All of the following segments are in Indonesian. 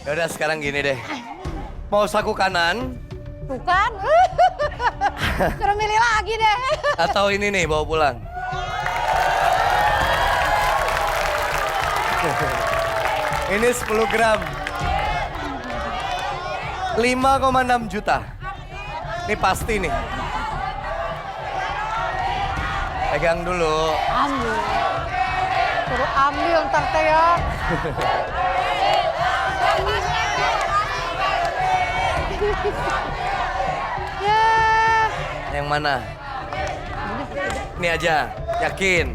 Yaudah sekarang gini deh. Mau saku kanan Tuh kan. Suruh milih lagi deh. atau ini nih bawa pulang? Ini 10 gram. 5,6 juta. Ini pasti nih. Pegang dulu. Ambil. Suruh ambil ntar teh ya. Ya. Yang mana? Ini aja, yakin.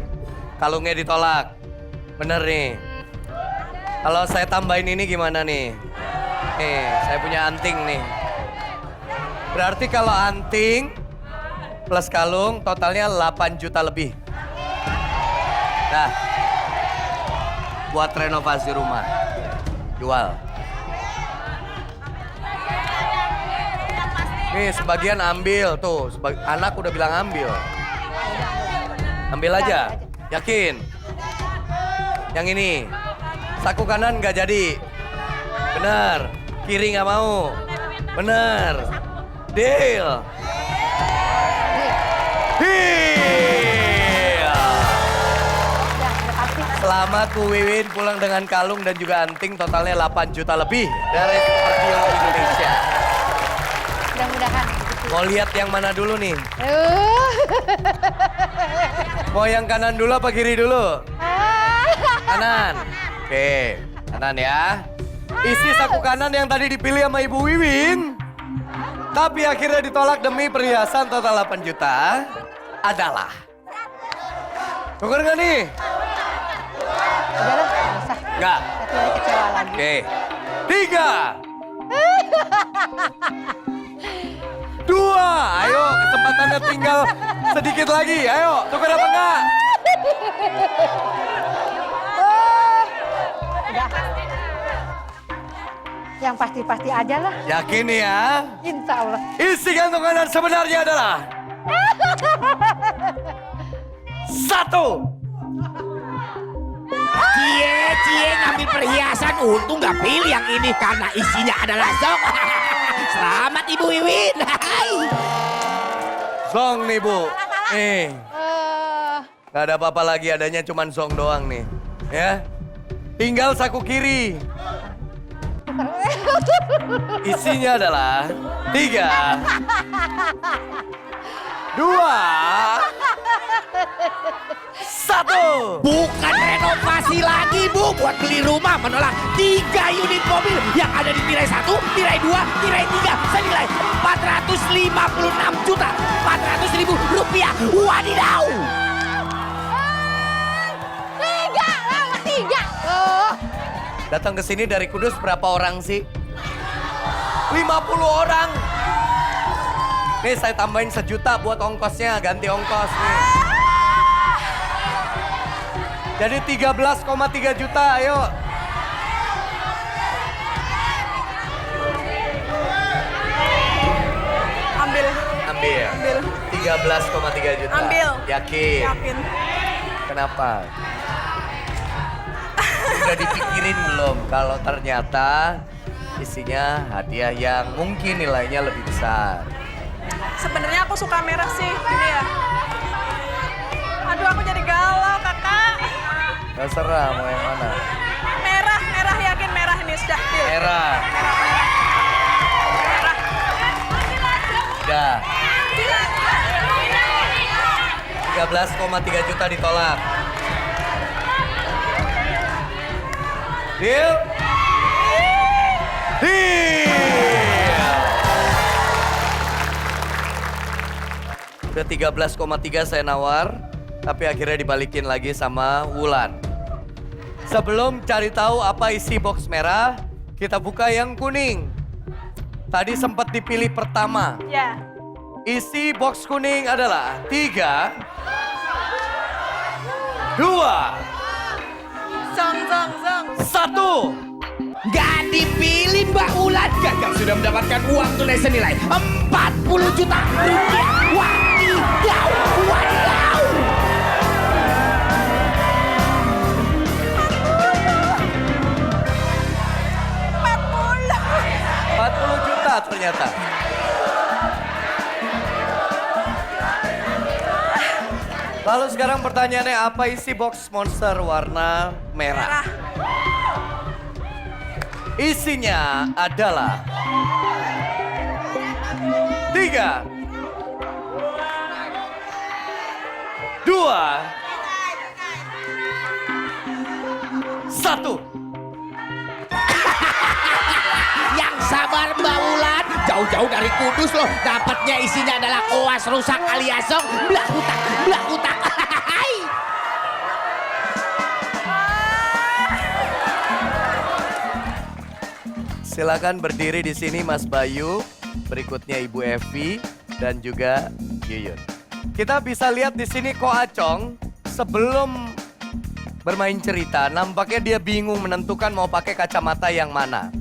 Kalungnya ditolak. Bener nih. Kalau saya tambahin ini gimana nih? Nih, saya punya anting nih. Berarti kalau anting plus kalung totalnya 8 juta lebih. Nah, buat renovasi rumah. Jual. Nih sebagian ambil tuh, anak udah bilang ambil. Ambil aja, yakin. Yang ini, saku kanan nggak jadi. Bener, kiri nggak mau. Bener, deal. Deal. Selamat Bu Wiwin pulang dengan kalung dan juga anting totalnya 8 juta lebih dari Sparkio Indonesia. Mudah-mudahan. Mau lihat yang mana dulu nih? Mau yang kanan dulu apa kiri dulu? Kanan. Oke, kanan ya. Isi saku kanan yang tadi dipilih sama Ibu Wiwin. Tapi akhirnya ditolak demi perhiasan total 8 juta adalah. Tuker nggak nih? Udah lah, nggak usah. Nggak. Satu lagi kecewa lagi. Oke. 3. 2. Ayo, kesempatannya tinggal sedikit lagi. Ayo, tuker apa enggak? Udah. Yang pasti-pasti aja lah. Yakin nih ya? Insya Allah. Isi gantungan dan sebenarnya adalah 1. Cie ngambil perhiasan, untung gak pilih yang ini karena isinya adalah zong. Selamat Ibu Wiwin. Zong nih Bu. Nih, Eh, gak ada apa-apa lagi, adanya cuman zong doang nih. Ya, tinggal saku kiri. Isinya adalah 3, 2, 1. Bukan renovasi lagi Bu, buat beli rumah menolak 3 unit mobil yang ada di tirai 1, tirai 2, tirai 3 senilai 456 juta 400 ribu rupiah. Wadidaw. 3. Oh, Datang ke sini dari Kudus berapa orang sih? 50 orang. Nih saya tambahin 1 juta buat ongkosnya, ganti ongkos nih. Jadi 13,3 juta, ayo. Ambil. Ambil. 13,3 juta. Ambil. Yakin? Yakin. Kenapa? Udah dipikirin belum kalau ternyata isinya hadiah yang mungkin nilainya lebih besar? Sebenarnya aku suka merah sih, ini ya. Aduh, aku jadi galau, Kakak. Terserah mau yang mana. Merah yakin merah ini sudah deal. Merah. Merah. Udah. 13,3 juta ditolak. Deal? Deal! Udah 13,3 saya nawar, tapi akhirnya dibalikin lagi sama Wulan. Sebelum cari tahu apa isi box merah, kita buka yang kuning. Tadi sempat dipilih pertama. Ya. Isi box kuning adalah 3, 2, Zong. 1. Gak dipilih Mbak Ulan, gagal sudah mendapatkan uang tunai senilai 40 juta rupiah. Wadidaw. ternyata. Lalu sekarang pertanyaannya, apa isi box monster warna merah? Merah. Isinya adalah 3, 2, 1. Yang sabar Mbak Wulan, jauh-jauh dari Kudus loh. Dapatnya isinya adalah koas rusak alias belah utak, belah utak. Silakan berdiri di sini Mas Bayu, berikutnya Ibu Evi dan juga Yuyun. Kita bisa lihat di sini Ko Acong sebelum bermain cerita, nampaknya dia bingung menentukan mau pakai kacamata yang mana.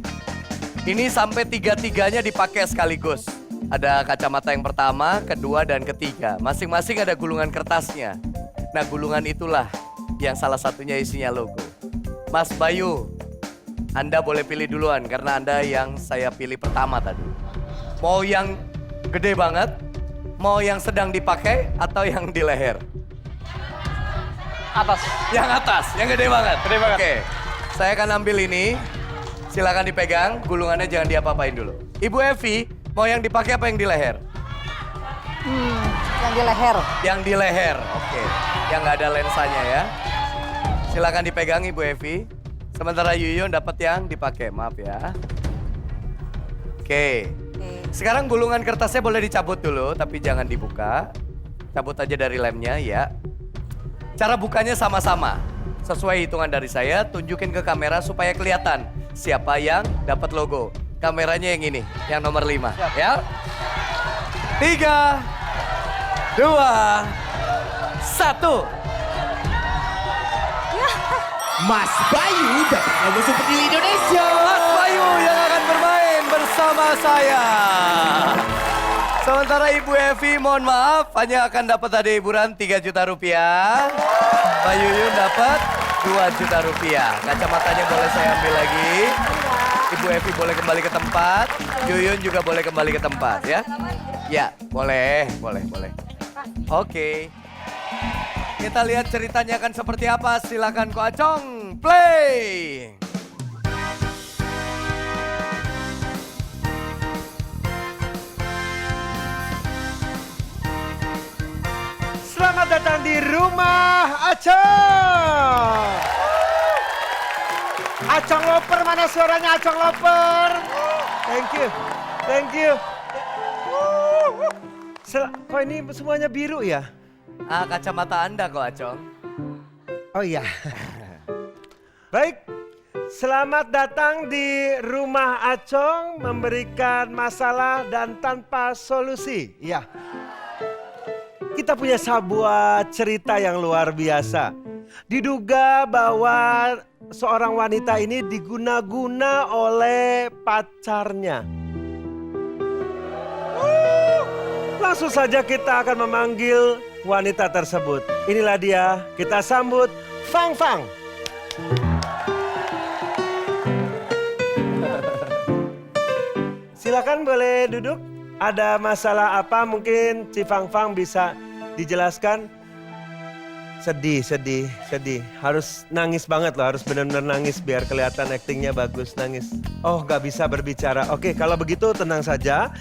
Ini sampai tiga-tiganya dipakai sekaligus. Ada kacamata yang pertama, kedua, dan ketiga. Masing-masing ada gulungan kertasnya. Nah, gulungan itulah yang salah satunya isinya logo. Mas Bayu, Anda boleh pilih duluan karena Anda yang saya pilih pertama tadi. Mau yang gede banget, mau yang sedang dipakai, atau yang di leher? Atas. Yang atas, yang gede banget. Gede banget. Oke, saya akan ambil ini. Silakan dipegang, gulungannya jangan diapa-apain dulu. Ibu Evi, mau yang dipakai apa yang di leher? Yang di leher. Yang di leher, oke. Yang nggak ada lensanya ya. Silakan dipegang Ibu Evi. Sementara Yuyun dapat yang dipakai, maaf ya. Oke. Sekarang gulungan kertasnya boleh dicabut dulu, tapi jangan dibuka. Cabut aja dari lemnya ya. Cara bukanya sama-sama. Sesuai hitungan dari saya, tunjukin ke kamera supaya kelihatan siapa yang dapat logo. Kameranya yang ini, yang nomor 5. Ya. 3, 2, 1. Mas Bayu dapat logo Super Deal Indonesia. Mas Bayu yang akan bermain bersama saya. Sementara Ibu Evi, mohon maaf, hanya akan dapat hadiah hiburan 3 juta rupiah. Mbak Yuyun dapat 2 juta rupiah. Kacamatanya boleh saya ambil lagi. Ibu Evi boleh kembali ke tempat. Yuyun juga boleh kembali ke tempat ya. Ya, boleh. Oke. Kita lihat ceritanya akan seperti apa. Silakan Ko Acong, play. Selamat datang di rumah Acong. Acong Loper, mana suaranya Acong Loper? Thank you. Kok ini semuanya biru ya? Kacamata Anda Ko Acong. Oh iya. Baik, selamat datang di rumah Acong, memberikan masalah dan tanpa solusi. Iya. Kita punya sebuah cerita yang luar biasa. Diduga bahwa seorang wanita ini diguna-guna oleh pacarnya. Langsung saja kita akan memanggil wanita tersebut. Inilah dia, kita sambut Fang Fang. Silakan boleh duduk. Ada masalah apa mungkin Ci Fang Fang bisa dijelaskan? Sedih. Harus nangis banget loh, harus benar-benar nangis biar kelihatan aktingnya bagus, nangis. Oh, nggak bisa berbicara. Oke, kalau begitu tenang saja.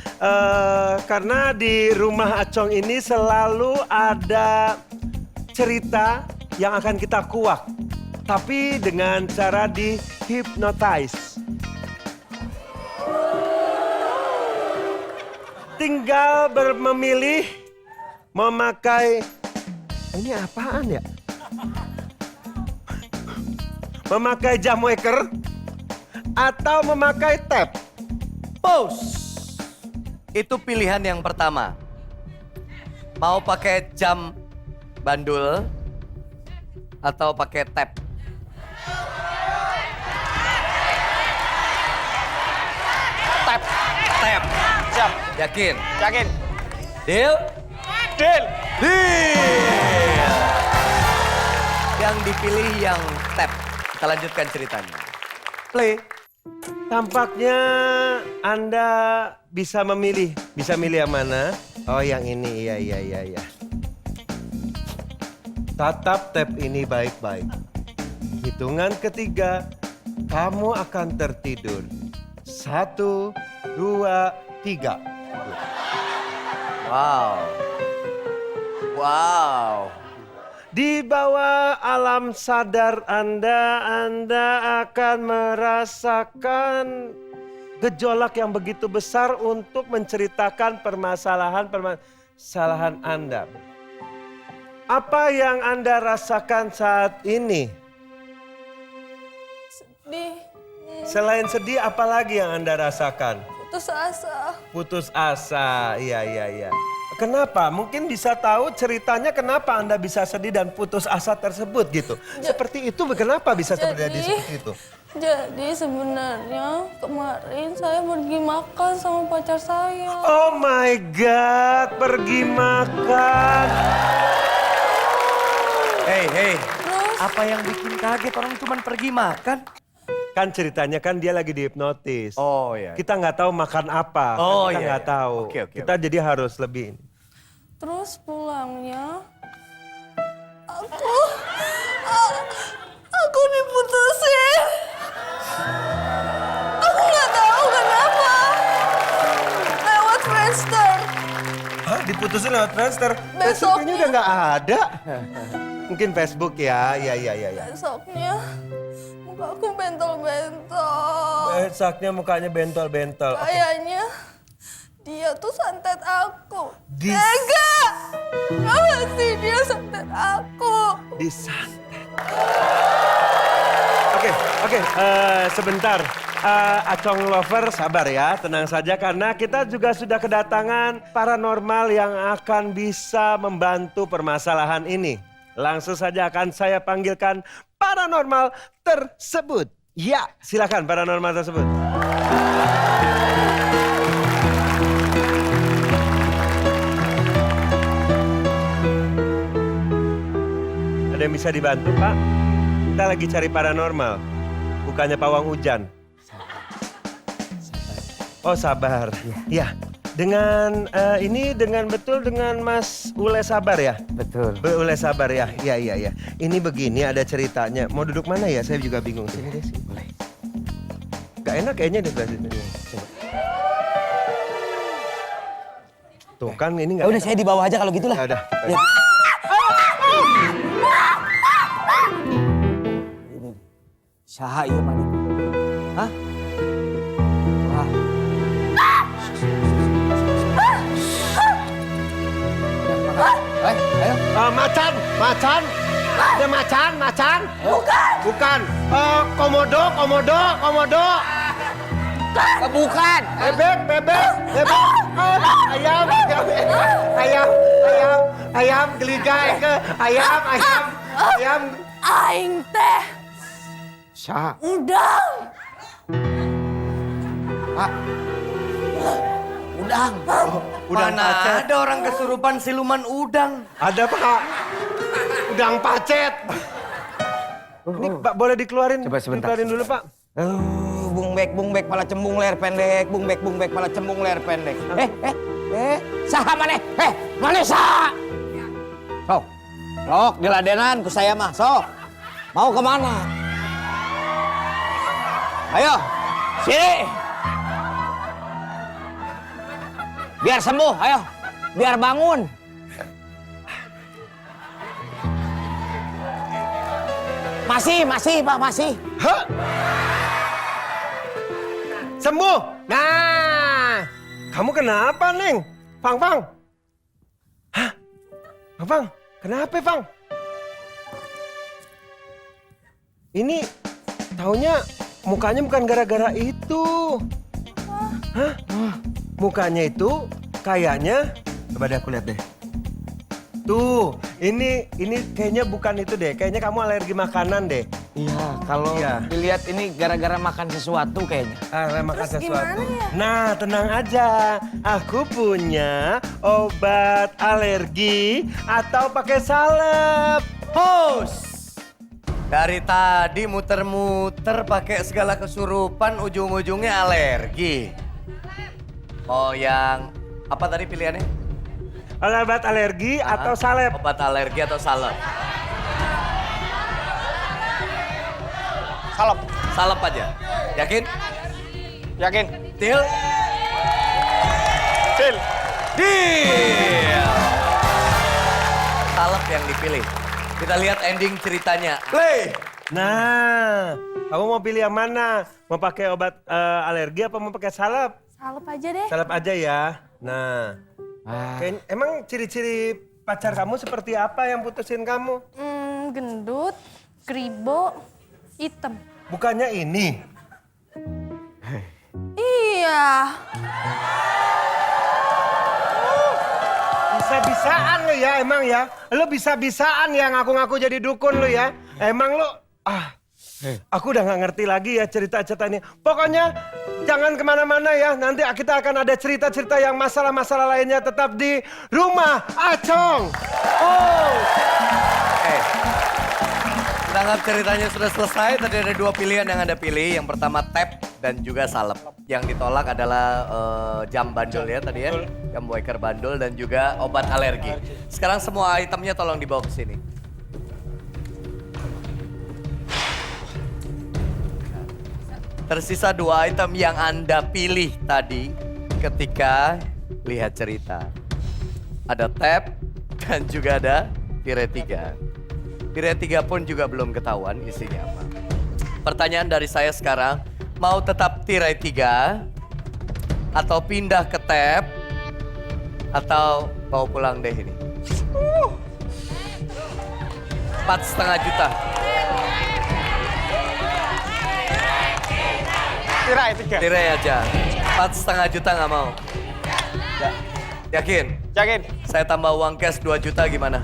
Karena di rumah Acong ini selalu ada cerita yang akan kita kuak. Tapi dengan cara di-hypnotize. Tinggal memilih memakai, ini apaan ya? Memakai jam waker atau memakai tap. Pause. Itu pilihan yang pertama. Mau pakai jam bandul atau pakai tap? Tap. Siap. Yakin? Yakin. Deal? Deal. Deal. Yang dipilih yang tap. Kita lanjutkan ceritanya. Play. Tampaknya Anda bisa memilih. Bisa milih yang mana? Oh, yang ini. Iya. Tatap tab ini baik-baik. Hitungan ketiga, kamu akan tertidur. 1, 2, 3. Wow. Di bawah alam sadar Anda akan merasakan gejolak yang begitu besar untuk menceritakan permasalahan Anda. Apa yang Anda rasakan saat ini? Sedih. Selain sedih, apa lagi yang Anda rasakan? Putus asa. Putus asa, iya. Kenapa? Mungkin bisa tahu ceritanya kenapa Anda bisa sedih dan putus asa tersebut gitu. Seperti itu, kenapa bisa terjadi seperti itu? Jadi sebenarnya kemarin saya pergi makan sama pacar saya. Oh my God, pergi makan. Hey. Apa yang bikin kaget orang cuma pergi makan? Kan ceritanya kan dia lagi dihipnotis. Oh iya. Kita nggak tahu makan apa. Oh, kita iya, nggak iya. tahu. Oke. Kita jadi harus lebih. Terus pulangnya aku diputusin. Aku nggak tahu kenapa. Lewat Friendster. Hah, diputusin lewat Friendster? Besoknya. Facebooknya udah nggak ada. Mungkin Facebook ya, iya. Besoknya muka aku bentol-bentol. Besoknya mukanya bentol-bentol. Oke. Kayaknya dia tuh santet aku. Dis- Tega! Apa sih dia santet aku? Disantet. Oke, sebentar. Acong Lover sabar ya, tenang saja karena kita juga sudah kedatangan paranormal yang akan bisa membantu permasalahan ini. Langsung saja akan saya panggilkan paranormal tersebut. Ya, silakan paranormal tersebut. Ada yang bisa dibantu, Pak? Kita lagi cari paranormal. Bukannya pawang hujan. Oh, sabar. Ya. Dengan ini dengan betul dengan Mas Ule Sabar ya? Betul. Ule Sabar ya? Iya. Ini begini ada ceritanya. Mau duduk mana ya? Saya juga bingung. Sini deh, sini. Boleh. Gak enak kayaknya di sebelah sini. Coba. Tuh kan ini gak Udah saya di bawah aja kalau gitu lah. Ya udah. Saha ieu mah. Hah? Wah. Ayo. Macan. Ada macan. Bukan. Komodo. Bukan. Bebek. Ayam, geligai ke ayam. Aing teh Saha? udang. Udang. Udang Mana pacet. ada orang kesurupan siluman udang? Ada Pak. Udang pacet. Ini Pak boleh dikeluarin? Coba sebentar. Dikeluarin dulu Pak. Bungbek pala cembung ler pendek. Bungbek pala cembung ler pendek. Saha maneh? Maneh saha? Sok diladenan ku saya mah, sok. Mau kemana? Ayo, sini. Biar sembuh, ayo. Biar bangun. Masih, Pak, masih. Hah? Sembuh. Nah, kamu kenapa, Neng? Fang. Hah? Fang, kenapa, Fang? Ini taunya mukanya bukan gara-gara itu. Hah? Mukanya itu kayaknya, coba deh aku lihat deh. Tuh, ini kayaknya bukan itu deh. Kayaknya kamu alergi makanan deh. Iya, kalau dilihat ini gara-gara makan sesuatu kayaknya. Makan sesuatu. gimana ya? Nah, tenang aja. Aku punya obat alergi atau pakai salep. Hos! Dari tadi muter-muter pakai segala kesurupan, ujung-ujungnya alergi. Mau yang apa tadi pilihannya? Obat alergi atau salep? Obat alergi atau salep? Salep. Salep aja. Yakin? Yakin? Deal? Deal. Deal! Salep yang dipilih. Kita lihat ending ceritanya. Play! Nah, kamu mau pilih yang mana? Mau pakai obat alergi apa mau pakai salep? Salep aja deh. Salep aja ya. Nah, emang ciri-ciri pacar kamu seperti apa yang putusin kamu? Gendut, kribo, hitam. Bukannya ini. Iya. Bisa-bisaan lo ya emang ya. Lo bisa-bisaan ya ngaku-ngaku jadi dukun lo ya. Emang lo, aku udah nggak ngerti lagi ya cerita-cerita ini. Pokoknya jangan kemana-mana ya. Nanti kita akan ada cerita-cerita yang masalah-masalah lainnya tetap di Rumah Acong. Oh. Kita anggap ceritanya sudah selesai. Tadi ada dua pilihan yang Anda pilih. Yang pertama tap dan juga salep. Yang ditolak adalah jam bandul ya tadi ya. Jam waker bandul dan juga obat alergi. Sekarang semua itemnya tolong dibawa ke sini. Tersisa dua item yang Anda pilih tadi ketika lihat cerita. Ada tap dan juga ada tirai 3. Tirai 3 pun juga belum ketahuan isinya apa. Pertanyaan dari saya sekarang, mau tetap tirai 3 atau pindah ke tap atau mau pulang deh ini? 4,5 juta. Tirai 3. Tirai aja. 4,5 juta nggak mau. Yakin? Yakin? Saya tambah uang cash 2 juta gimana?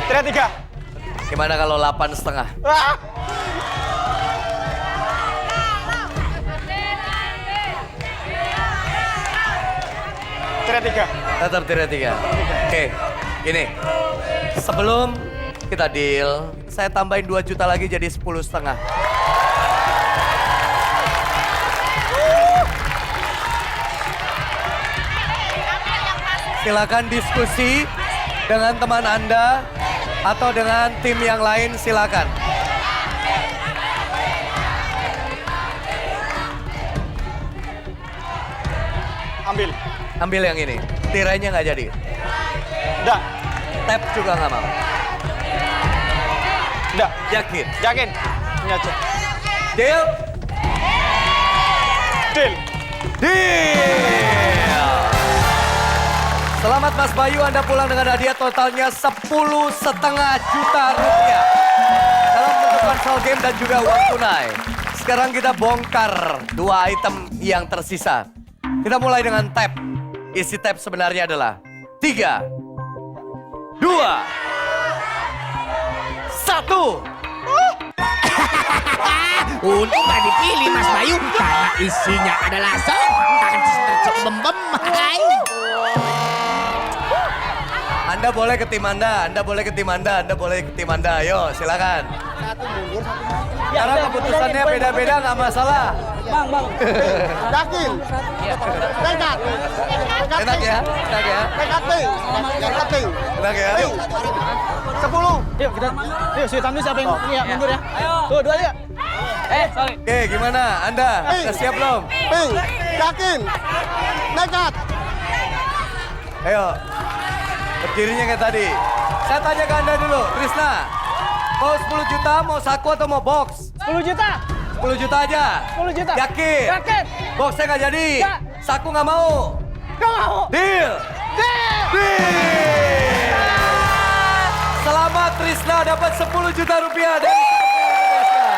Tirai 3. Gimana kalau 8,5? Ah! Tirai 3. Tetap tirai 3. Oke, gini. Sebelum kita deal, saya tambahin 2 juta lagi jadi 10,5. Silakan diskusi dengan teman Anda atau dengan tim yang lain, silakan. Ambil. Ambil yang ini. Tirainya nggak jadi. Enggak. Tap juga nggak mau. Enggak. Yakin? Yakin? Ini aja. Deal? Deal. Deal! Selamat Mas Bayu, Anda pulang dengan hadiah totalnya 10,5 juta rupiah. Dalam bentuk konsol game dan juga uang tunai. Sekarang kita bongkar 2 item yang tersisa. Kita mulai dengan tap. Isi tap sebenarnya adalah 3, 2, 1. Untung gak dipilih Mas Bayu karena isinya adalah song. Tangan cicik bem-bem. Hai. Anda boleh ke tim Anda, Anda boleh ke tim Anda, Anda boleh ke tim Anda. Ayo, silakan. Karena keputusannya beda-beda nggak masalah. Bang. Yakin? Nekat. Enak ya? Enak ya? Nekat nih. Enak ya? 10. Yuk kita, yuk si Tamni siapa yang mundur ya? Ayo. Tuh, 2 aja. Sorry. Oke, gimana? Anda sudah siap belum? Yakin? Nekat. Ayo, berdirinya kayak tadi. Saya tanya ke Anda dulu, Krisna. Mau 10 juta, mau saku atau mau box? 10 juta. 10 juta aja? 10 juta. Yakin? Yakin. Boxnya nggak jadi? Nggak. Saku nggak mau? Gak mau. Deal? Deal! Selamat Krisna dapat 10 juta rupiah dari Indonesia.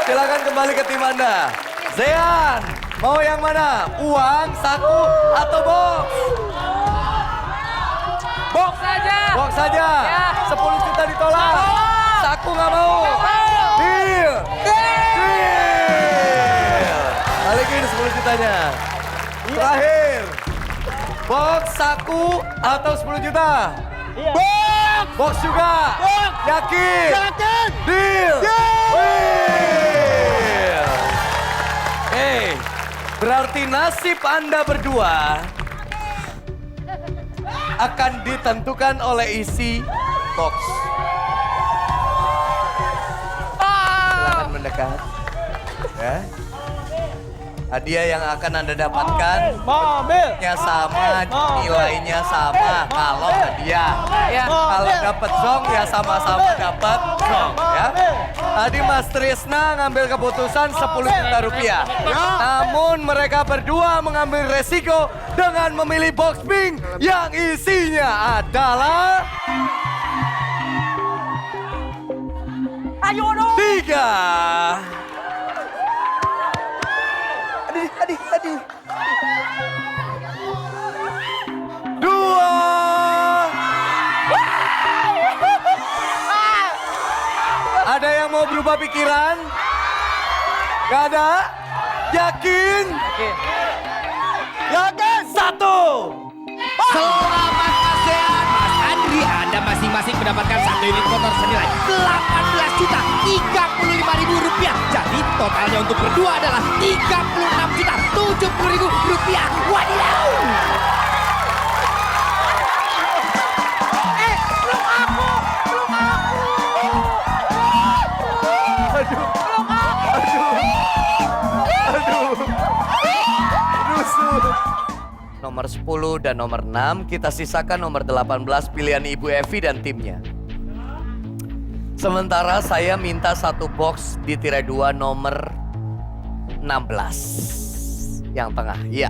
Silakan kembali ke tim Anda. Zean, mau yang mana? Uang, saku, atau box? Box saja. Box saja. Ya. 10 juta ditolak. Saku nggak mau. Deal. Deal. Balikin 10 jutanya. Terakhir. Box saku atau 10 juta? Box juga? Yakin? Yakin. Deal! Deal! Berarti nasib Anda berdua akan ditentukan oleh isi box. Silakan mendekat. Ya. Hadiah yang akan Anda dapatkan Mobil. sama, nilainya sama. Kalau hadiah, kalau dapat zong ya sama-sama dapat zong. Ya. Tadi Mas Trisna ngambil keputusan 10 juta rupiah. Namun mereka berdua mengambil resiko dengan memilih box pink yang isinya adalah Ayo dong. 3. Aduh. 2. Ada yang mau berubah pikiran? Gak ada? Yakin? Yakin? 1. Selamat ASEAN, Mas Andri. Anda masing-masing mendapatkan 1 unit motor senilai 18 juta 35 ribu rupiah. Jadi totalnya untuk berdua adalah 36 juta 70 ribu rupiah. Wadidaw! Rusuh. Nomor 10 dan nomor 6 kita sisakan nomor 18 pilihan Ibu Evi dan timnya. Sementara saya minta 1 box di tirai 2 nomor 16. Yang tengah, iya.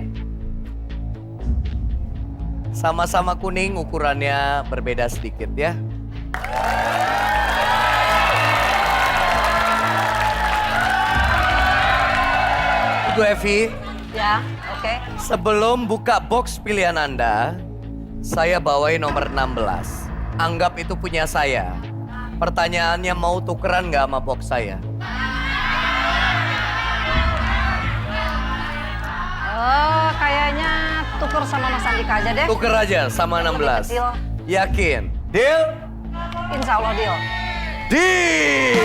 Sama-sama kuning, ukurannya berbeda sedikit ya. Ibu Evi. Ya, oke. Sebelum buka box pilihan Anda, saya bawain nomor 16. Anggap itu punya saya. Pertanyaannya mau tukeran nggak sama box saya? Oh, kayaknya tuker sama Mas Andika aja deh. Tuker aja sama 16. Kecil. Yakin? Deal? Insya Allah deal. Deal!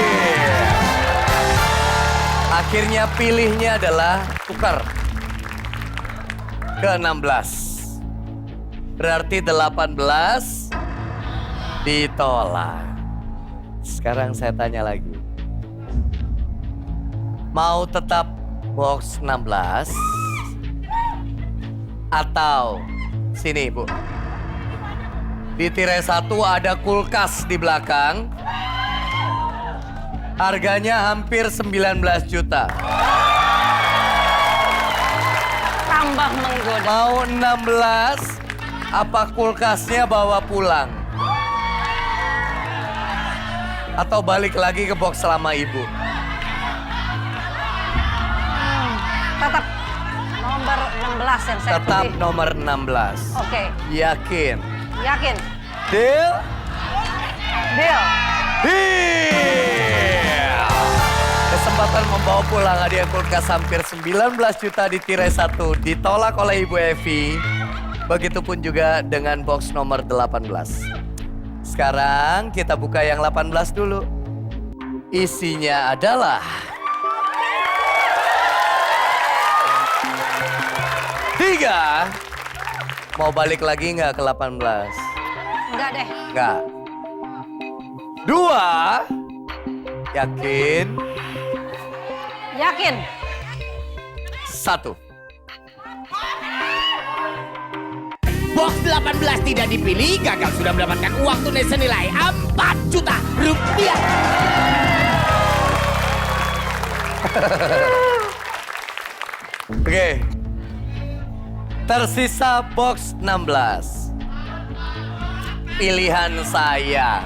Akhirnya pilihnya adalah tukar ke 16. Berarti 18 ditolak. Sekarang saya tanya lagi. Mau tetap box 16? Atau sini Bu. Di tirai 1 ada kulkas di belakang. Harganya hampir 19 juta. Tambah menggoda. Mau 16, apa kulkasnya bawa pulang? Atau balik lagi ke box selama Ibu? Tetap nomor 16 yang saya Tetap pilih. nomor 16. Oke, Yakin? yakin. Deal? Deal. Deal! Kesempatan membawa pulang hadiah kulkas hampir 19 juta di tirai 1 ditolak oleh Ibu Evi. Begitupun juga dengan box nomor 18. Sekarang kita buka yang 18 dulu. Isinya adalah 3. Mau balik lagi nggak ke 18? Enggak deh. Nggak. 2. Yakin? Yakin. 1. Box 18 tidak dipilih, gagal sudah mendapatkan uang tunai senilai 4 juta rupiah. Oke. Tersisa box 16. Pilihan saya.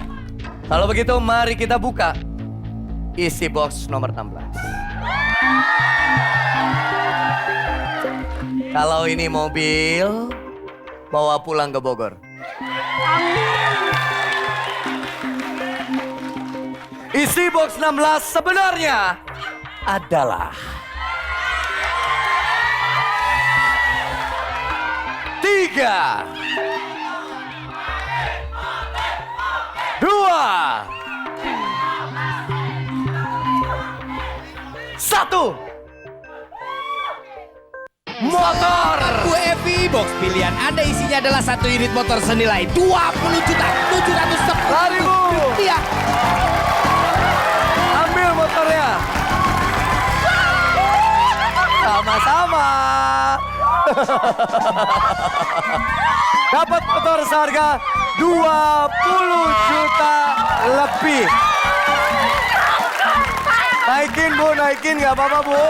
Kalau begitu mari kita buka isi box nomor 16. Kalau ini mobil, bawa pulang ke Bogor. Isi box 16 sebenarnya adalah 3 3, 2, 1. Motor. Bu Evi, box pilihan Anda isinya adalah 1 unit motor senilai 20.710.000 Lari, Bu. rupiah. Ambil motornya. Sama-sama. Dapat motor seharga 20 juta lebih. Naikin, Bu, naikin, nggak apa-apa, Bu.